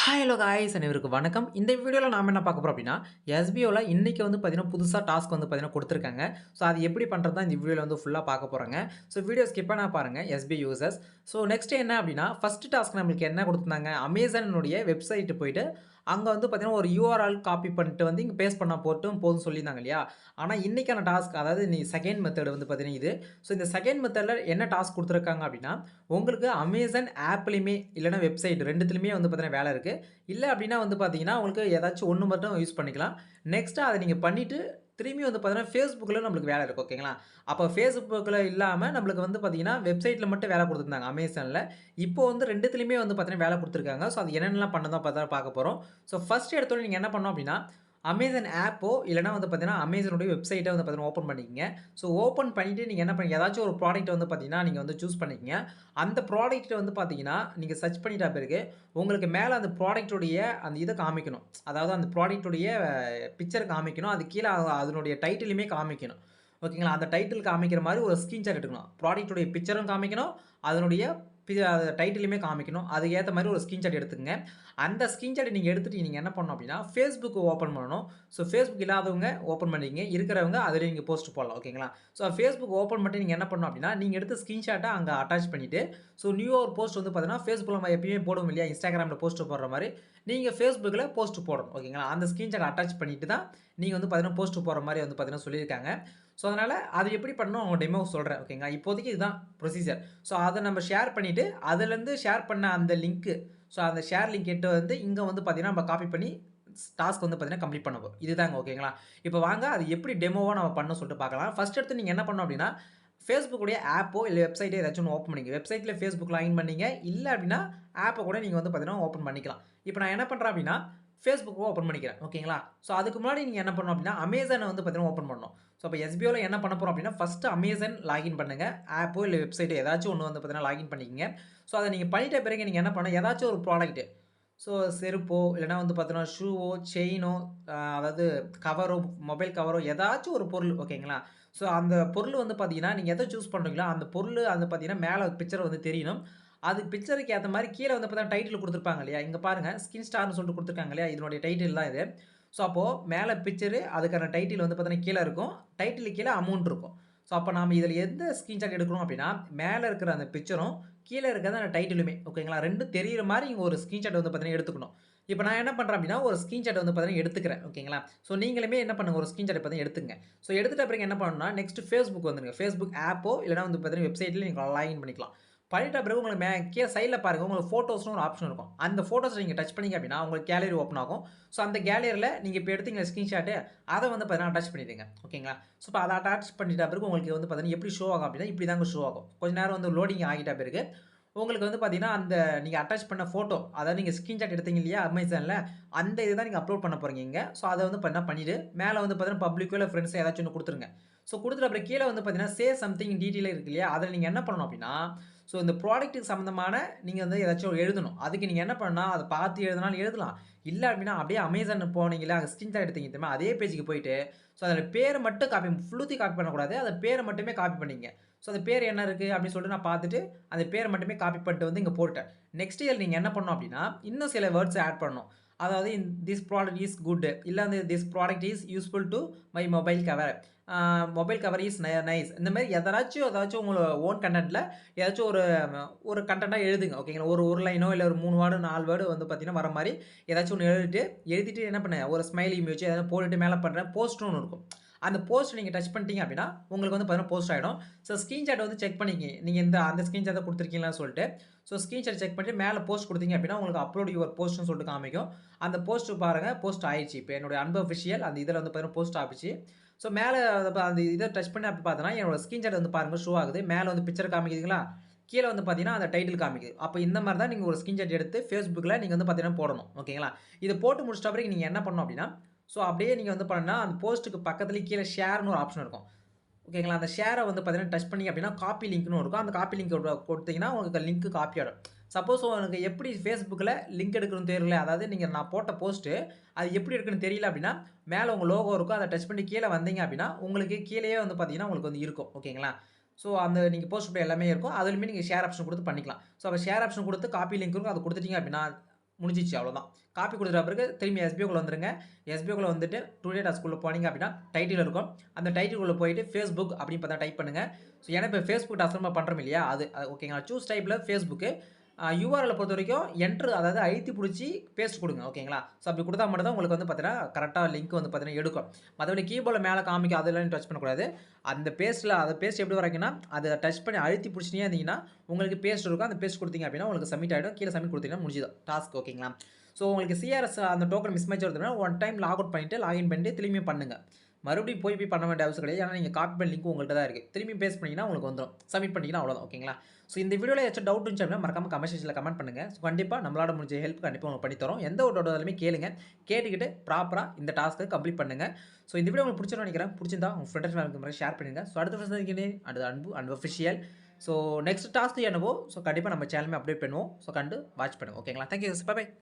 Hi hello guys அனைவருக்கும் வணக்கம். இந்த வீடியோல நாம என்ன பார்க்க போறோம் அப்படின்னா, எஸ்பிஓல இன்னைக்கு வந்து பார்த்தீங்கன்னா, புதுசா டாஸ்க் வந்து பார்த்தீங்கன்னா குடுத்துருக்காங்க. ஸோ அது எப்படி பண்றது தான் இந்த வீடியோல வந்து ஃபுல்லா பார்க்க போறோங்க. ஸோ வீடியோ ஸ்கிப் பண்ணாம பாருங்க எஸ்பி யூசர்ஸ். ஸோ நெக்ஸ்ட் என்ன அப்படின்னா, ஃபர்ஸ்ட் டாஸ்க் நம்மளுக்கு என்ன குடுத்துருந்தாங்க, அமேசானுடைய வெப்சைட் போயிட்டு, அங்க வந்து பார்த்தீங்கன்னா, ஒரு யூஆர்எல் காப்பி பண்ணிட்டு வந்து இங்க பேஸ்ட் பண்ணா போட்டும் போதும்னு சொல்லியிருந்தாங்க இல்லையா? ஆனா இன்னைக்கான டாஸ்க் அதாவது செகண்ட் மெத்தட் வந்து பார்த்தீங்கன்னா இது. ஸோ இந்த செகண்ட் மெத்தட்ல என்ன டாஸ்க் குடுத்துருக்காங்க அப்படின்னா, உங்களுக்கு அமேசான் ஆப்லயுமே இல்லன்னா வெப்சைட் 2த்துலயுமே வந்து பார்த்தீங்கன்னா வேலை இருக்கு. இல்ல அப்டின்னா வந்து பார்த்தீங்கன்னா, உங்களுக்கு ஏதாச்சும் ஒண்ணு மட்டும் யூஸ் பண்ணிக்கலாம். நெக்ஸ்ட்டா அத நீங்க பண்ணிட்டு, திரும்பி வந்து பார்த்தீங்கன்னா, Facebookல நம்மளுக்கு வேலை இருக்கு. ஓகேங்களா? அப்ப Facebookல இல்லாம நம்மளுக்கு வந்து பார்த்தீங்கன்னா, வெப்சைட்ல மட்டும் வேலை குடுத்துருந்தாங்க Amazonல. இப்போ வந்து 2த்துலயுமே வந்து பார்த்தீங்கன்னா, வேலை குடுத்துருக்காங்க. ஸோ அது என்னென்னலாம் பண்ணணும் பார்க்க போறோம். ஸோ ஃபர்ஸ்ட் எடுத்தோனே நீங்க என்ன பண்ணணும் அப்டின்னா, அமேசான் ஆப்போ இல்லன்னா வந்து பார்த்தீங்கன்னா, அமேசானுடைய வெப்சைட்ட வந்து பார்த்தீங்கன்னா, ஓப்பன் பண்ணிக்கங்க. ஸோ ஓப்பன் பண்ணிட்டு நீங்க என்ன பண்ணீங்க ஏதாச்சும் ஒரு ப்ராடக்ட் வந்து பார்த்தீங்கன்னா, நீங்க வந்து சூஸ் பண்ணிக்கங்க. அந்த ப்ராடக்ட் வந்து பார்த்தீங்கன்னா, நீங்க சர்ச் பண்ணிட்ட பிறகு உங்களுக்கு மேல அந்த ப்ராடக்ட்டுடைய அந்த இத காமிக்கணும். அதாவது அந்த ப்ராடக்ட்டுடைய பிக்சர் காமிக்கணும். அது கீழ அதனுடைய டைட்டிலுமே காமிக்கணும். ஓகேங்களா? அந்த டைட்டில் காமிக்கிற மாரி ஒரு ஸ்கிரீன்ஷாட் எடுக்கணும். ப்ராடக்ட்டுடைய பிக்சரும் காமிக்கணும். அதனுடைய டைட்டிலுமே காமிக்கணும். அதுக்கு ஏத்த மாரி ஒரு ஸ்கிரீன்ஷாட் எடுத்துக்கங்க. அந்த ஸ்கிரீன்ஷாட்ட நீங்க எடுத்துட்டு நீங்க என்ன பண்ணணும் அப்டின்னா, Facebook ஓப்பன் பண்ணணும். ஸோ Facebook இல்லாதவங்க ஓப்பன் பண்ணிக்கங்க. இருக்கிறவங்க அதில நீங்க போஸ்ட் போடலாம். ஓகேங்களா? ஸோ Facebook ஓப்பன் பண்ணிட்டு நீங்க என்ன பண்ணணும் அப்டின்னா, நீங்க எடுத்த ஸ்கிரீன்ஷாட்ட அங்க அட்டாச் பண்ணிட்டு, ஸோ நியூவா ஒரு போஸ்ட் வந்து பார்த்தீங்கன்னா, Facebookல நம்ம எப்பயுமே போடுவோம் இல்லையா? Instagramல போஸ்ட் போடுற மாரி, நீங்க Facebookல போஸ்ட் போடணும். ஓகேங்களா? அந்த ஸ்கிரீன்ஷாட் அட்டாச் பண்ணிட்டு தான், நீங்க வந்து பார்த்தீங்கன்னா, போஸ்ட் போடுற மாரி வந்து பார்த்தீங்கன்னா சொல்லியிருக்காங்க. ஸோ அதனால அது எப்படி பண்ணணும் அவங்க டெமோ சொல்றேன். ஓகேங்களா? இப்போதைக்கு இதுதான் ப்ரொசீஜர். ஸோ அத நம்ம ஷேர் பண்ணிட்டு, அதுலருந்து ஷேர் பண்ண அந்த லிங்க் ஸோ அந்த ஷேர் லிங்க் எட்டு வந்து இங்க வந்து பார்த்தீங்கன்னா, நம்ம காப்பி பண்ணி டாஸ்க் வந்து பார்த்தீங்கன்னா, கம்ப்ளீட் பண்ண போறோம். இதுதாங்க ஓகேங்களா? இப்ப வாங்க அது எப்படி டெமோவா நம்ம பண்ணணும்னு சொல்லிட்டு பார்க்கலாம். ஃபர்ஸ்ட் எடுத்து நீங்க என்ன பண்ணணும் அப்டின்னா, Facebook உடைய ஆப்போ இல்ல வெப்சைட்டோ ஏதாச்சும் ஒண்ணு ஓப்பன் பண்ணிக்கங்க. வெப்சைட்ல Facebook லாகின் பண்ணீங்க. இல்ல அப்டின்னா, ஆப்ப கூட நீங்க வந்து பார்த்தீங்கன்னா, ஓப்பன் பண்ணிக்கலாம். இப்ப நான் என்ன பண்றேன் அப்டின்னா, Facebook ஓப்பன் பண்ணிக்கிறேன். ஓகேங்களா? ஸோ அதுக்கு முன்னாடி நீங்க என்ன பண்ணணும் அப்டின்னா, Amazon வந்து பார்த்தீங்கன்னா, ஓப்பன் பண்ணணும். ஸோ அப்ப SBOல என்ன பண்ண போறோம் அப்டின்னா, ஃபர்ஸ்ட் Amazon லாகின் பண்ணுங்க. ஆப்போ இல்ல வெப்சைட்டோ ஏதாச்சும் ஒண்ணு வந்து பார்த்தீங்கன்னா, லாகின் பண்ணிக்கங்க. ஸோ அத நீங்க பண்ணிட்ட பிறகு நீங்க என்ன பண்ணணும், ஏதாச்சும் ஒரு ப்ராடக்ட் ஸோ செருப்போ, இல்லன்னா வந்து பார்த்தீங்கன்னா, ஷூவோ, செயினோ அதாவது கவரோ, மொபைல் கவரோ ஏதாச்சும் ஒரு பொருள் ஓகேங்களா? ஸோ அந்த பொருள் வந்து பார்த்தீங்கன்னா, நீங்க எத சூஸ் பண்றீங்களோ, அந்த பொருள் வந்து பார்த்தீங்கன்னா, மேல பிக்சர் வந்து தெரியணும். அது பிக்சருக்கு ஏத்த மாரி கீழ வந்து பார்த்தீங்கன்னா, டைட்டில் குடுத்துருப்பாங்க இல்லையா? இங்க பாருங்க ஸ்கின் ஸ்டார்ன்னு சொல்லிட்டு குடுத்துருக்காங்க இல்லையா? இதனுடைய டைட்டில் தான் இது. ஸோ அப்போ மேல பிக்சரு, அதுக்கான டைட்டில் வந்து பார்த்தீங்கன்னா, கீழ இருக்கும். டைட்டிலுக்கு கீழ அமௌண்ட் இருக்கும். ஸோ அப்ப நாம இதில எந்த ஸ்கிரீன்ஷாட் எடுக்கணும் அப்டின்னா, மேல இருக்கிற அந்த பிக்சரும், கீழ இருக்கிறது அந்த டைட்டிலுமே ஓகேங்களா? 2ம் தெரியிற மாரி இங்க ஒரு ஸ்கிரீன்ஷாட் வந்து பார்த்தீங்கன்னா எடுத்துக்கணும். இப்ப நான் என்ன பண்றேன் அப்டின்னா, ஒரு ஸ்கிரீன்ஷாட் வந்து பார்த்தீங்கன்னா எடுத்துக்கிறேன். ஓகேங்களா? ஸோ நீங்களுமே என்ன பண்ணுங்க, ஒரு ஸ்கிரீன்ஷாட் பார்த்தீங்கன்னா எடுத்துக்கங்க. ஸோ எடுத்துட்ட பிறகு என்ன பண்ணணும்னா, நெக்ஸ்ட் Facebook வந்துருங்க. Facebook ஆப்போ இல்லன்னா வந்து பார்த்தீங்கன்னா, வெப்சைட்ல நீங்க லாகின் பண்ணிக்கலாம். பண்ணிட்ட பிறகு உங்களுக்கு கீழ சைட்ல பாருங்க, உங்களுக்கு ஃபோட்டோஸ்ன்னு ஒரு ஆப்ஷன் இருக்கும். அந்த ஃபோட்டோஸ நீங்க டச் பண்ணீங்க அப்டின்னா, உங்களுக்கு கேலரி ஓப்பன் ஆகும். ஸோ அந்த கேலரில நீங்க இப்ப எடுத்தீங்கல்ல ஸ்கிரீன்ஷாட்டு, அத வந்து பார்த்தீங்கன்னா அட்டாச் பண்ணிடுங்க. ஓகேங்களா? ஸோ இப்ப அத அட்டாச் பண்ணிட்ட பிறகு உங்களுக்கு வந்து பார்த்தீங்கன்னா, எப்படி ஷோ ஆகும் அப்டின்னா, இப்படி தாங்க ஷோ ஆகும். கொஞ்ச நேரம் வந்து லோடிங் ஆகிட்ட பிறகு, உங்களுக்கு வந்து பார்த்தீங்கன்னா, அந்த நீங்க அட்டாச் பண்ண ஃபோட்டோ, அதாவது நீங்க ஸ்கிரீன்ஷாட் எடுத்தீங்க இல்லையா? Amazonல, அந்த இத தான் நீங்க அப்லோட் பண்ண போறீங்க இங்க. ஸோ அத வந்து பண்ணிட்டு, மேல வந்து பார்த்தீங்கன்னா, பப்ளிக்கோ இல்ல ஃபிரெண்ட்ஸோ ஏதாச்சும் ஒண்ணு குடுத்துருங்க. ஸோ குடுத்துட்டு அப்புறம் கீழ வந்து பார்த்தீங்கன்னா, சே சம்திங் இன் டீட்டெயில் இருக்கு இல்லையா? அதுல நீங்க என்ன பண்ணணும் அப்டின்னா, ஸோ இந்த ப்ராடக்ட்க்கு சம்மந்தமான நீங்க வந்து ஏதாச்சும் எழுதணும். அதுக்கு நீங்க என்ன பண்ணணும்னா, அத பார்த்து எழுதினாலும் எழுதலாம். இல்ல அப்டின்னா, அப்படியே Amazon போனீங்கல்ல, அங்க ஸ்கிரீன்ஷாட் எடுத்தீங்க தெரியுமா? அதே பேஜ்க்கு போயிட்டு, ஸோ அதில பேர மட்டும் ஃபுல்லுத்தையும் காப்பி பண்ணக்கூடாது. அந்த பேர மட்டுமே காப்பி பண்ணிக்கங்க. ஸோ அந்த பேர் என்ன இருக்கு அப்டின்னு சொல்லிட்டு நான் பார்த்துட்டு, அந்த பேர மட்டுமே காப்பி பண்ணிட்டு வந்து இங்க போட்டுட்டேன். நெக்ஸ்ட் இயர் நீங்க என்ன பண்ணணும் அப்டின்னா, இன்னும் சில வேர்ட்ஸ் ஆட் பண்ணணும். அதாவது திஸ் ப்ராடக்ட் இஸ் குட். இல்ல வந்து this product is useful to my mobile cover. Mobile cover is nice. இந்த மாரி ஏதாச்சும் உங்களோட ஓன் கன்டென்ட்ல ஏதாச்சும் ஒரு கன்டென்ட்டா எழுதுங்க. ஓகேங்களா? ஒரு 1 லைனோ இல்ல ஒரு 3 வேர்டோ 4 வேர்டு வந்து பார்த்தீங்கன்னா வர மாரி ஏதாச்சும் ஒண்ணு எழுதிட்டு என்ன பண்ணுங்க, ஒரு ஸ்மைலி இமோஜி ஏதாவது போட்டுட்டு மேல பண்றேன் போஸ்ட்ன்னு ஒண்ணு இருக்கும். அந்த போஸ்ட் நீங்க டச் பண்ணிட்டீங்க அப்டின்னா, உங்களுக்கு வந்து பார்த்தீங்கன்னா போஸ்ட் ஆயிடும். ஸோ ஸ்கிரீன்ஷாட் வந்து செக் பண்ணிக்கங்க. நீங்க அந்த ஸ்கிரீன்ஷாட் தான் குடுத்துருக்கீங்களான்னு சொல்லிட்டு. ஸோ ஸ்கிரீன்ஷாட் செக் பண்ணிட்டு மேல போஸ்ட் குடுத்தீங்க அப்டின்னா, உங்களுக்கு அப்லோட் யுவர் போஸ்ட்ன்னு சொல்லிட்டு காமிக்கும். அந்த போஸ்ட் பாருங்க போஸ்ட் ஆயிருச்சு. இப்ப என்னுடைய அன்அஃபிஷியல் அந்த இதுல வந்து பார்த்தீங்கன்னா போஸ்ட் ஆச்சு. ஸோ மேல அந்த இத டச் பண்ணி அப்ப பார்த்தோன்னா, என்னோட ஸ்கிரீன்ஷாட் வந்து பாருங்க ஷோ ஆகுது. மேல வந்து பிக்சர் காமிக்குதுங்களா? கீழ வந்து பார்த்தீங்கன்னா, அந்த டைட்டில் காமிக்குது. அப்ப இந்த மாரி தான் நீங்க ஒரு ஸ்கிரீன்ஷாட் எடுத்து Facebookல நீங்க வந்து பார்த்தீங்கன்னா போடணும். ஓகேங்களா? இத போட்டு முடிச்சிட்ட பிறகு நீங்க என்ன பண்ணணும் அப்டின்னா, ஸோ அப்படியே நீங்க வந்து பண்ணா, அந்த போஸ்ட்க்கு பக்கத்திலேயே கீழ ஷேர்ன்னு ஒரு ஆப்ஷன் இருக்கும். ஓகேங்களா? அந்த ஷேர வந்து பார்த்தீங்கன்னா, டச் பண்ணீங்க அப்படின்னா, காப்பி லிங்க்ன்னு இருக்கும். அந்த காப்பி லிங்க் குடுத்தீங்கன்னா, உங்களுக்கு லிங்க் காப்பி ஆயிடும். சப்போஸ் உங்களுக்கு எப்படி Facebookல லிங்க் எடுக்கணும்னு தெரியல. அதாவது நான் போட்ட போஸ்ட் அது எப்படி எடுக்கணும்னு தெரியல அப்படின்னா, மேல உங்க லோகோ இருக்கும். அத டச் பண்ணி கீழ வந்தீங்க அப்படின்னா, உங்களுக்கு கீழயே வந்து பார்த்தீங்கன்னா, உங்களுக்கு வந்து இருக்கும். ஓகேங்களா? ஸோ அந்த நீங்க போஸ்ட் எல்லாமே இருக்கும். அதிலுமே நீங்க ஷேர் ஆப்ஷன் குடுத்து பண்ணிக்கலாம். ஸோ அப்ப ஷேர் ஆப்ஷன் குடுத்து காப்பி லிங்க் இருக்கும். அத குடுத்துட்டீங்க அப்படின்னா, முடிஞ்சிச்சு அவ்வளோதான். காப்பி குடுத்துட்ட பிறகு திரும்பி எஸ்பிஓக்குள்ள வந்துருங்க. எஸ்பிஓக்குள்ள வந்துட்டு டுடே டாஸ்க்குள்ள போனீங்க அப்படின்னா, டைட்டில் இருக்கும். அந்த டைட்டிலுக்குள்ள போயிட்டு Facebook அப்படின்னு பார்த்தா டைப் பண்ணுங்க. ஸோ ஏன்னா இப்ப Facebook டாஸ்க் நம்ம பண்றோம் இல்லையா? அது ஓகேங்களா? சூஸ் டைப்ல Facebook URL பொறுத்தவரைக்கும் என்டர் அதாவது அழுத்தி புடிச்சு பேஸ்ட் குடுங்க. ஓகேங்களா? ஸோ அப்படி குடுத்தா மட்டும் தான் உங்களுக்கு வந்து பார்த்தீங்கன்னா, கரெக்ட்டா லிங்க் வந்து பார்த்தீங்கன்னா எடுக்கும். மத்தபடி கீபோர்ட்ல மேல காமிக்கும் அதெல்லாம் டச் பண்ணக்கூடாது. அந்த பேஸ்ட் எப்படி வரைக்கும்னா, அத டச் பண்ணி அழுத்தி புடிச்சிட்டே இருந்தீங்கன்னா, உங்களுக்கு பேஸ்ட் இருக்கும். அந்த பேஸ்ட் குடுத்தீங்க அப்படின்னா, உங்களுக்கு சப்மிட் ஆயிடும். கீழ சப்மிட் குடுத்தீங்கன்னா முடிஞ்சுது டாஸ்க் ஓகேங்களா? ஸோ உங்களுக்கு சிஆர்எஸ் அந்த டோக்கன் மிஸ்மேட்ச் வருதுன்னா, ஒன் டைம் லாக் அவுட் பண்ணிட்டு, லாகின் பண்ணிட்டு திரும்பியும் பண்ணுங்க. மறுபடியும் போய் பண்ண வேண்டிய அவசியம் கிடையாது. ஏன்னா நீங்க காப்பி பண்ண லிங்க் உங்கள்ட்ட தான் இருக்கு. திரும்பியும் பேஸ்ட் பண்ணீங்கன்னா உங்களுக்கு வந்துரும். சப்மிட் பண்ணீங்கன்னா அவ்வளோதான் ஓகேங்களா? ஸோ இந்த வீடியோல ஏதாச்சும் டவுட் இருந்துச்சு அப்படின்னா மறக்காம கமெண்ட் செக்ஷன்ல கமெண்ட் பண்ணுங்க. ஸோ கண்டிப்பா நம்மளால முடிஞ்ச ஹெல்ப் கண்டிப்பா உங்களுக்கு பண்ணி தரோம். எந்த ஒரு டவுட் இருந்தாலுமே கேளுங்க. கேட்டுக்கிட்டு ப்ராப்பரா இந்த டாஸ்க்க கம்ப்ளீட் பண்ணுங்க. ஸோ இந்த வீடியோ உங்களுக்கு பிடிச்சிருக்கும்னு நினைக்கிறேன். பிடிச்சிருந்தா உங்க ஃப்ரெண்ட்ஸ் ஃபேமிலிக்கு ஷேர் பண்ணுங்க. ஸோ அடுத்த சந்திக்கிறேன். அடுத்த அன்பு and official. So next task என்னவோ ஸோ கண்டிப்பா நம்ம சேனலுமே அப்டேட் பண்ணுவோம். ஸோ கண்டு வாட்ச் பண்ணுங்க. ஓகேங்களா? Thank you. Bye by.